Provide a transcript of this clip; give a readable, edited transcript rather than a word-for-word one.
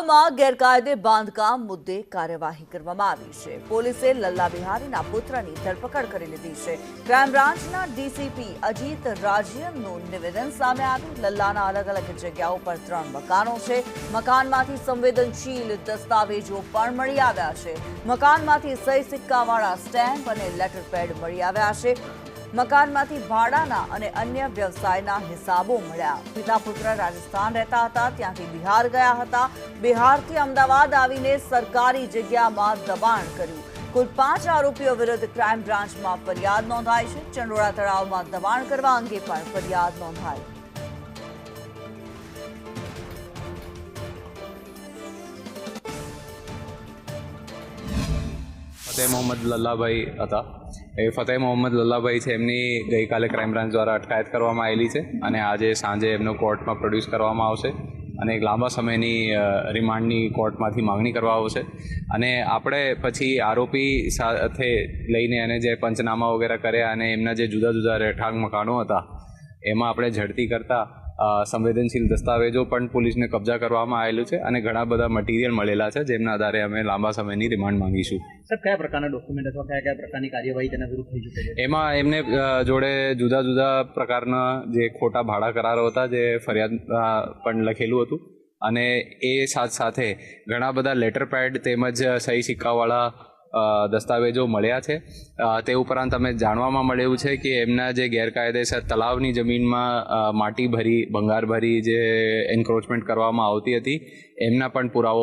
તળાવમાં ગેરકાયદે બાંધકામ મુદ્દે કાર્યવાહી કરવામાં આવી છે। પોલીસે લલ્લા બિહારીના પુત્રની ધરપકડ કરી લીધી છે। ક્રાઇમ બ્રાન્ચના ડીસીપી અજીત રાજ્યનું નિવેદન સામે આવ્યું। લલ્લાના અલગ અલગ જગ્યાઓ પર 3 મકાનો છે। મકાનમાંથી સંવેદનશીલ દસ્તાવેજો પણ મળી આવ્યા છે। મકાનમાંથી સહી સિક્કાવાળા સ્ટેમ્પ અને લેટર પેડ મળી આવ્યા છે। મકાનમાંથી ભાડાના અને અન્ય વ્યવસાયના હિસાબો મળ્યા। પિતા પુત્ર રાજસ્થાન રહેતા હતા, ત્યાંથી બિહાર ગયા હતા। બિહારથી અમદાવાદ આવીને સરકારી જગ્યામાં દબાણ કર્યું। કુલ 5 આરોપીઓ વિરુદ્ધ ક્રાઇમ બ્રાન્ચમાં ફરિયાદ નોંધાઈ છે। ચંડોળા તળાવમાં દબાણ કરવા અંગે પણ ફરિયાદ નોંધાઈ। ફતેહ મોહમ્મદ લલ્લાભાઈ હતા। એ ફતેહ મોહમ્મદ લલ્લાભાઈ છે, એમની ગઈકાલે ક્રાઇમ બ્રાન્ચ દ્વારા અટકાયત કરવામાં આવેલી છે અને આજે સાંજે એમનો કોર્ટમાં પ્રોડ્યુસ કરવામાં આવશે અને એક લાંબા સમયની રિમાન્ડની કોર્ટમાંથી માગણી કરવા આવશે અને આપણે પછી આરોપી સાથે લઈને એને જે પંચનામા વગેરે કર્યા અને એમના જે જુદા જુદા રહેઠાણ મકાનો હતા એમાં આપણે ઝડપી કરતા સંવેદનશીલ દસ્તાવેજો પણ પોલીસને કબજા કરવામાં આવેલું છે અને ઘણા બધા મટીરિયલ મળેલા છે, જેમના આધારે અમે લાંબા સમયની રિમાન્ડ માંગીશું। સર, કયા પ્રકારના ડોક્યુમેન્ટ અથવા કયા પ્રકારની કાર્યવાહી તેના વિરુદ્ધ થઈ શકે છે? એમાં એમને જોડે જુદા જુદા પ્રકારના જે ખોટા ભાડા કરારો હતા, જે ફરિયાદ પણ લખેલું હતું અને એ સાથે ઘણા બધા લેટર પેડ તેમજ સહી સિક્કાવાળા દસ્તાવેજો મળ્યા છે। તે ઉપરાંત અમે જાણવામાં મળ્યું છે કે એમના જે ગેરકાયદેસર તળાવની જમીનમાં માટી ભરી, ભંગાર ભરી જે એન્ક્રોચમેન્ટ કરવામાં આવતી હતી, એમના પણ પુરાવો